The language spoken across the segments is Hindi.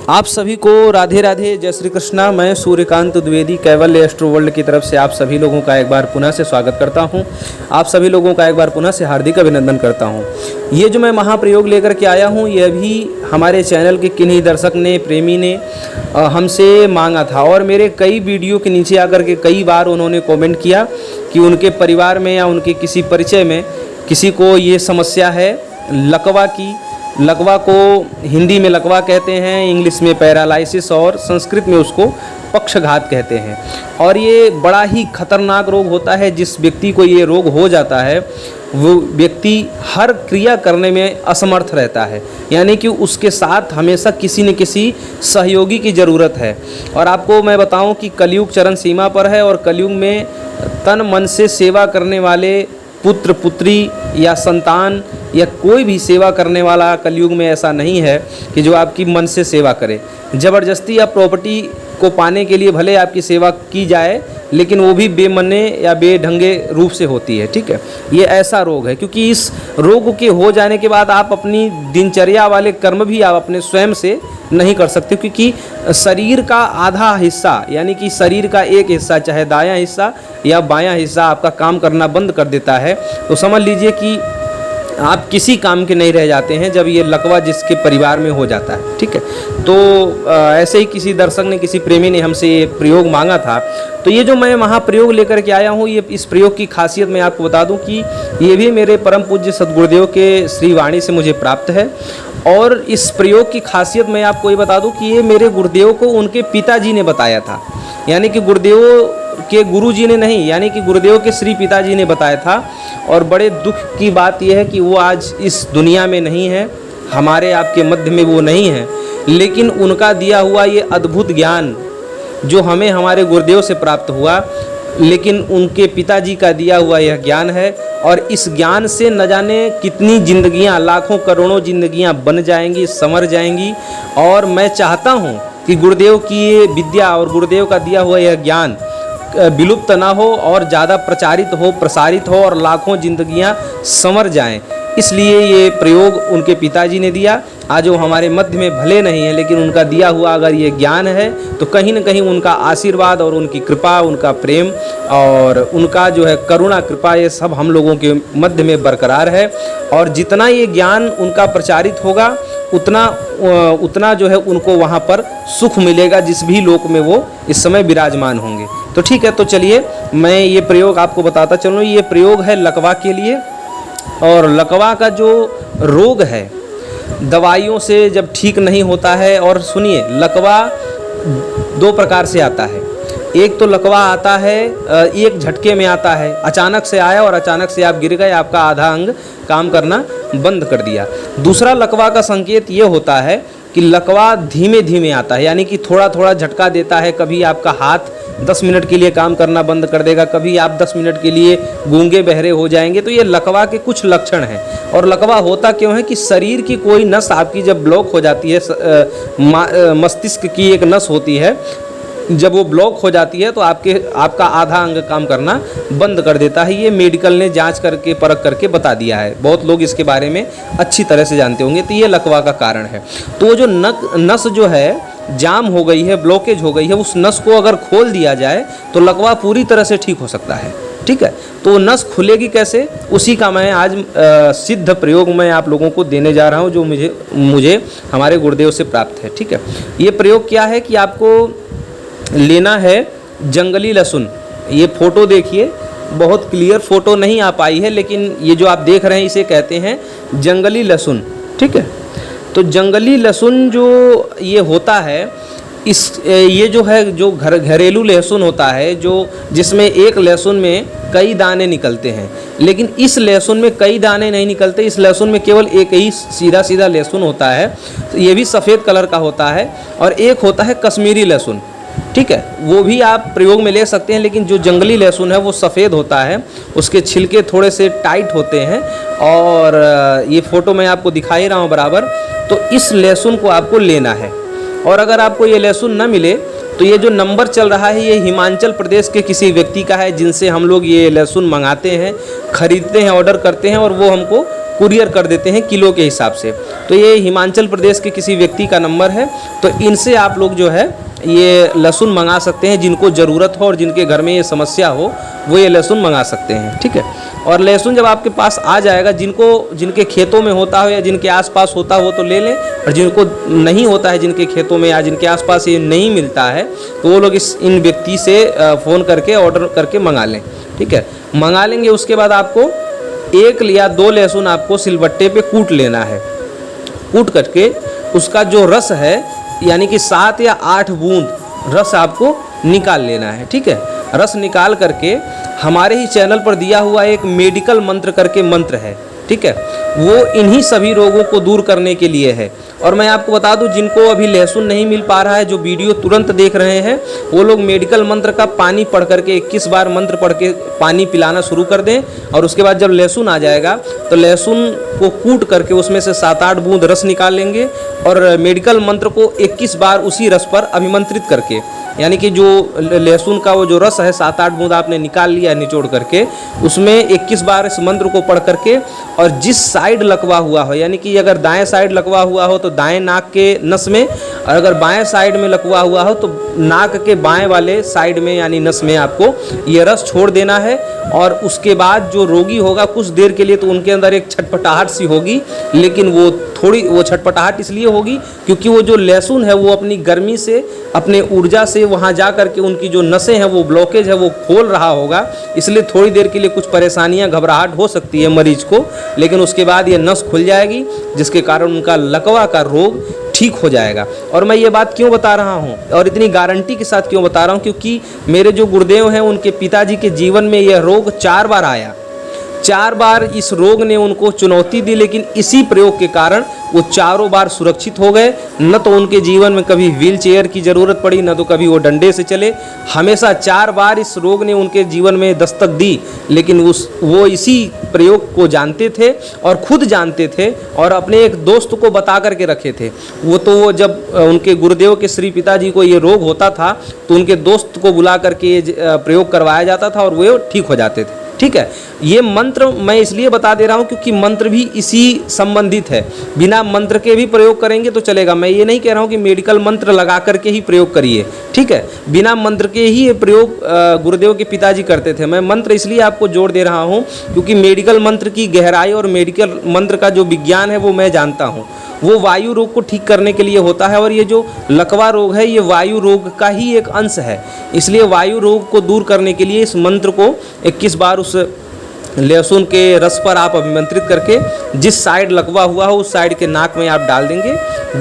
आप सभी को राधे राधे, जय श्री कृष्णा। मैं सूर्यकांत द्विवेदी कैवल्य एस्ट्रो वर्ल्ड की तरफ से आप सभी लोगों का एक बार पुनः से स्वागत करता हूं। आप सभी लोगों का एक बार पुनः से हार्दिक अभिनंदन करता हूं। ये जो मैं महाप्रयोग लेकर के आया हूं, ये भी हमारे चैनल के किन्हीं दर्शक ने, प्रेमी ने हमसे मांगा था और मेरे कई वीडियो के नीचे आकर के कई बार उन्होंने कॉमेंट किया कि उनके परिवार में या उनके किसी परिचय में किसी को ये समस्या है लकवा की। लकवा को हिंदी में लकवा कहते हैं, इंग्लिश में पैरालाइसिस और संस्कृत में उसको पक्षघात कहते हैं। और ये बड़ा ही खतरनाक रोग होता है। जिस व्यक्ति को ये रोग हो जाता है वो व्यक्ति हर क्रिया करने में असमर्थ रहता है, यानी कि उसके साथ हमेशा किसी न किसी सहयोगी की ज़रूरत है। और आपको मैं बताऊं कि कलयुग चरम सीमा पर है और कलयुग में तन मन से सेवा करने वाले पुत्र पुत्री या संतान या कोई भी सेवा करने वाला कलयुग में ऐसा नहीं है कि जो आपकी मन से सेवा करे। ज़बरदस्ती या प्रॉपर्टी को पाने के लिए भले आपकी सेवा की जाए, लेकिन वो भी बेमने या बेढंगे रूप से होती है। ठीक है, ये ऐसा रोग है क्योंकि इस रोग के हो जाने के बाद आप अपनी दिनचर्या वाले कर्म भी आप अपने स्वयं से नहीं कर सकते, क्योंकि शरीर का आधा हिस्सा यानी कि शरीर का एक हिस्सा, चाहे दायां हिस्सा या बायां हिस्सा, आपका काम करना बंद कर देता है। तो समझ लीजिए कि आप किसी काम के नहीं रह जाते हैं जब ये लकवा जिसके परिवार में हो जाता है। ठीक है, तो ऐसे ही किसी दर्शक ने, किसी प्रेमी ने हमसे ये प्रयोग मांगा था। तो ये जो मैं महाप्रयोग लेकर के आया हूँ, ये इस प्रयोग की खासियत मैं आपको बता दूं कि ये भी मेरे परम पूज्य सद्गुरुदेव के श्री वाणी से मुझे प्राप्त है। और इस प्रयोग की खासियत मैं आपको ये बता दूं कि ये मेरे गुरुदेव को उनके पिताजी ने बताया था, यानी कि गुरुदेव के गुरुजी ने नहीं, यानी कि गुरुदेव के श्री पिताजी ने बताया था। और बड़े दुख की बात यह है कि वो आज इस दुनिया में नहीं है, हमारे आपके मध्य में वो नहीं है, लेकिन उनका दिया हुआ ये अद्भुत ज्ञान जो हमें हमारे गुरुदेव से प्राप्त हुआ, लेकिन उनके पिताजी का दिया हुआ यह ज्ञान है। और इस ज्ञान से न जाने कितनी जिंदगियां, लाखों करोड़ों जिंदगियां बन जाएंगी, संवर जाएंगी। और मैं चाहता हूं कि गुरुदेव की ये विद्या और गुरुदेव का दिया हुआ यह ज्ञान विलुप्त ना हो और ज़्यादा प्रचारित हो, प्रसारित हो और लाखों जिंदगियां संवर जाएं। इसलिए ये प्रयोग उनके पिताजी ने दिया। आज वो हमारे मध्य में भले नहीं है, लेकिन उनका दिया हुआ अगर ये ज्ञान है तो कहीं न कहीं उनका आशीर्वाद और उनकी कृपा, उनका प्रेम और उनका जो है करुणा कृपा, ये सब हम लोगों के मध्य में बरकरार है। और जितना ये ज्ञान उनका प्रचारित होगा उतना जो है उनको वहाँ पर सुख मिलेगा, जिस भी लोक में वो इस समय विराजमान होंगे। तो ठीक है, तो चलिए मैं ये प्रयोग आपको बताता चलूँ। ये प्रयोग है लकवा के लिए। और लकवा का जो रोग है दवाइयों से जब ठीक नहीं होता है, और सुनिए, लकवा दो प्रकार से आता है। एक तो लकवा आता है एक झटके में आता है, अचानक से आया और अचानक से आप गिर गए, आपका आधा अंग काम करना बंद कर दिया। दूसरा लकवा का संकेत ये होता है कि लकवा धीमे धीमे आता है, यानी कि थोड़ा थोड़ा झटका देता है। कभी आपका हाथ 10 मिनट के लिए काम करना बंद कर देगा, कभी आप 10 मिनट के लिए गूंगे बहरे हो जाएंगे। तो ये लकवा के कुछ लक्षण हैं। और लकवा होता क्यों है कि शरीर की कोई नस आपकी जब ब्लॉक हो जाती है, मस्तिष्क की एक नस होती है, जब वो ब्लॉक हो जाती है तो आपका आधा अंग काम करना बंद कर देता है। ये मेडिकल ने जांच करके परख करके बता दिया है, बहुत लोग इसके बारे में अच्छी तरह से जानते होंगे। तो ये लकवा का कारण है। तो वो जो नस जो है जाम हो गई है, ब्लॉकेज हो गई है, उस नस को अगर खोल दिया जाए तो लकवा पूरी तरह से ठीक हो सकता है। ठीक है, तो नस खुलेगी कैसे, उसी का मैं आज सिद्ध प्रयोग मैं आप लोगों को देने जा रहा हूँ, जो मुझे हमारे गुरुदेव से प्राप्त है। ठीक है, ये प्रयोग क्या है कि आपको लेना है जंगली लहसुन। ये फ़ोटो देखिए, बहुत क्लियर फ़ोटो नहीं आ पाई है, लेकिन ये जो आप देख रहे हैं इसे कहते हैं जंगली लहसुन। ठीक है, तो जंगली लहसुन जो ये होता है, ये जो है जो घरेलू लहसुन होता है, जो जिसमें एक लहसुन में कई दाने निकलते हैं, लेकिन इस लहसुन में कई दाने नहीं निकलते। इस लहसुन में केवल एक ही सीधा सीधा लहसुन होता है, तो ये भी सफ़ेद कलर का होता है। और एक होता है कश्मीरी लहसुन। ठीक है, वो भी आप प्रयोग में ले सकते हैं, लेकिन जो जंगली लहसुन है वो सफ़ेद होता है, उसके छिलके थोड़े से टाइट होते हैं। और ये फ़ोटो मैं आपको दिखा ही रहा हूँ बराबर। तो इस लहसुन को आपको लेना है। और अगर आपको ये लहसुन न मिले तो ये जो नंबर चल रहा है, ये हिमाचल प्रदेश के किसी व्यक्ति का है, जिनसे हम लोग ये लहसुन मंगाते हैं, ख़रीदते हैं, ऑर्डर करते हैं और वो हमको कुरियर कर देते हैं किलो के हिसाब से। तो ये हिमाचल प्रदेश के किसी व्यक्ति का नंबर है, तो इनसे आप लोग जो है ये लहसुन मंगा सकते हैं। जिनको ज़रूरत हो और जिनके घर में ये समस्या हो वो ये लहसुन मंगा सकते हैं, ठीक है। और लहसुन जब आपके पास आ जाएगा, जिनके खेतों में होता हो या जिनके आसपास होता हो तो ले लें, और जिनको नहीं होता है, जिनके खेतों में या जिनके आसपास ये नहीं मिलता है, तो वो लोग इन व्यक्ति से फ़ोन करके ऑर्डर करके मंगा लें, ठीक है। मंगा लेंगे, उसके बाद आपको 1 या 2 लहसुन आपको सिलबट्टे पे कूट लेना है। कूट करके उसका जो रस है यानी कि 7 या 8 बूंद रस आपको निकाल लेना है, ठीक है। रस निकाल करके हमारे ही चैनल पर दिया हुआ एक मेडिकल मंत्र करके मंत्र है, ठीक है, वो इन्हीं सभी रोगों को दूर करने के लिए है। और मैं आपको बता दूं, जिनको अभी लहसुन नहीं मिल पा रहा है, जो वीडियो तुरंत देख रहे हैं, वो लोग मेडिकल मंत्र का पानी पढ़ करके 21 बार मंत्र पढ़ के पानी पिलाना शुरू कर दें। और उसके बाद जब लहसुन आ जाएगा तो लहसुन को कूट करके उसमें से 7-8 बूंद रस निकाल लेंगे और मेडिकल मंत्र को 21 बार उसी रस पर अभिमंत्रित करके, यानी कि जो लहसुन का वो जो रस है 7-8 बूंद आपने निकाल लिया निचोड़ करके, उसमें 21 बार इस मंत्र को पढ़ करके, और जिस साइड लकवा हुआ हो, यानी कि अगर दाएं साइड लकवा हुआ हो तो दाएं नाक के नस में, और अगर बाएं साइड में लकवा हुआ हो तो नाक के बाएं वाले साइड में यानी नस में आपको ये रस छोड़ देना है। और उसके बाद जो रोगी होगा कुछ देर के लिए तो उनके अंदर एक छटपटाहट सी होगी, लेकिन वो छटपटाहट इसलिए होगी क्योंकि वो जो लहसुन है वो अपनी गर्मी से, अपने ऊर्जा से वहाँ जा कर के उनकी जो नसें हैं वो ब्लॉकेज है वो खोल रहा होगा, इसलिए थोड़ी देर के लिए कुछ परेशानियाँ, घबराहट हो सकती है मरीज को, लेकिन उसके बाद ये नस खुल जाएगी जिसके कारण उनका लकवा का रोग ठीक हो जाएगा। और मैं ये बात क्यों बता रहा हूँ और इतनी गारंटी के साथ क्यों बता रहा हूँ, क्योंकि मेरे जो गुरुदेव हैं उनके पिताजी के जीवन में यह रोग 4 बार आया। 4 बार इस रोग ने उनको चुनौती दी, लेकिन इसी प्रयोग के कारण वो चारों बार सुरक्षित हो गए। न तो उनके जीवन में कभी व्हील चेयर की ज़रूरत पड़ी, न तो कभी वो डंडे से चले। हमेशा 4 बार इस रोग ने उनके जीवन में दस्तक दी, लेकिन वो इसी प्रयोग को जानते थे और खुद जानते थे और अपने एक दोस्त को बता करके रखे थे। वो जब उनके गुरुदेव के श्री पिताजी को ये रोग होता था तो उनके दोस्त को बुला करके ये प्रयोग करवाया जाता था और वो ठीक हो जाते थे, ठीक है। ये मंत्र मैं इसलिए बता दे रहा हूँ क्योंकि मंत्र भी इसी संबंधित है। बिना मंत्र के भी प्रयोग करेंगे तो चलेगा। मैं ये नहीं कह रहा हूँ कि मेडिकल मंत्र लगा करके ही प्रयोग करिए, ठीक है। बिना मंत्र के ही ये प्रयोग गुरुदेव के पिताजी करते थे। मैं मंत्र इसलिए आपको जोड़ दे रहा हूँ क्योंकि मेडिकल मंत्र की गहराई और मेडिकल मंत्र का जो विज्ञान है वो मैं जानता हूँ। वो वायु रोग को ठीक करने के लिए होता है और ये जो लकवा रोग है ये वायु रोग का ही एक अंश है। इसलिए वायु रोग को दूर करने के लिए इस मंत्र को 21 बार उस लहसुन के रस पर आप अभिमंत्रित करके जिस साइड लकवा हुआ हो उस साइड के नाक में आप डाल देंगे।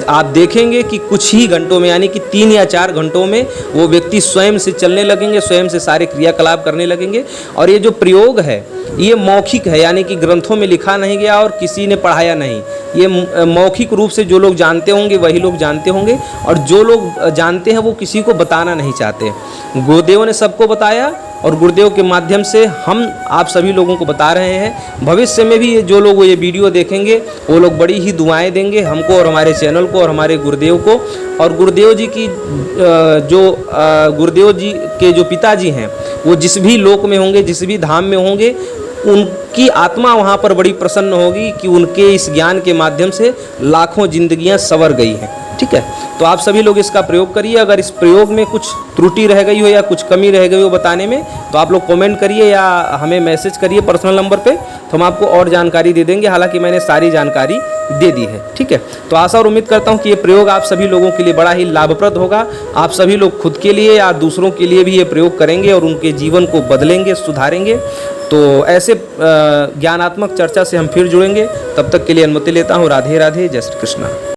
आप देखेंगे कि कुछ ही घंटों में यानी कि 3 या 4 घंटों में वो व्यक्ति स्वयं से चलने लगेंगे, स्वयं से सारे क्रियाकलाप करने लगेंगे। और ये जो प्रयोग है ये मौखिक है, यानी कि ग्रंथों में लिखा नहीं गया और किसी ने पढ़ाया नहीं। ये मौखिक रूप से जो लोग जानते होंगे वही लोग जानते होंगे, और जो लोग जानते हैं वो किसी को बताना नहीं चाहते। गुरुदेव ने सबको बताया और गुरुदेव के माध्यम से हम आप सभी लोगों को बता रहे हैं। भविष्य में भी जो लोग ये वीडियो देखेंगे वो लोग बड़ी ही दुआएं देंगे हमको और हमारे चैनल को और हमारे गुरुदेव को। और गुरुदेव जी के जो पिताजी हैं वो जिस भी लोक में होंगे, जिस भी धाम में होंगे, उनकी आत्मा वहाँ पर बड़ी प्रसन्न होगी कि उनके इस ज्ञान के माध्यम से लाखों जिंदगियाँ संवर गई हैं, ठीक है। तो आप सभी लोग इसका प्रयोग करिए। अगर इस प्रयोग में कुछ त्रुटि रह गई हो या कुछ कमी रह गई हो बताने में तो आप लोग कमेंट करिए या हमें मैसेज करिए पर्सनल नंबर पे, तो हम आपको और जानकारी दे देंगे। हालांकि मैंने सारी जानकारी दे दी है, ठीक है। तो आशा और उम्मीद करता हूँ कि ये प्रयोग आप सभी लोगों के लिए बड़ा ही लाभप्रद होगा। आप सभी लोग खुद के लिए या दूसरों के लिए भी ये प्रयोग करेंगे और उनके जीवन को बदलेंगे, सुधारेंगे। तो ऐसे ज्ञानात्मक चर्चा से हम फिर जुड़ेंगे। तब तक के लिए अनुमति लेता हूँ। राधे राधे, जय श्री कृष्णा।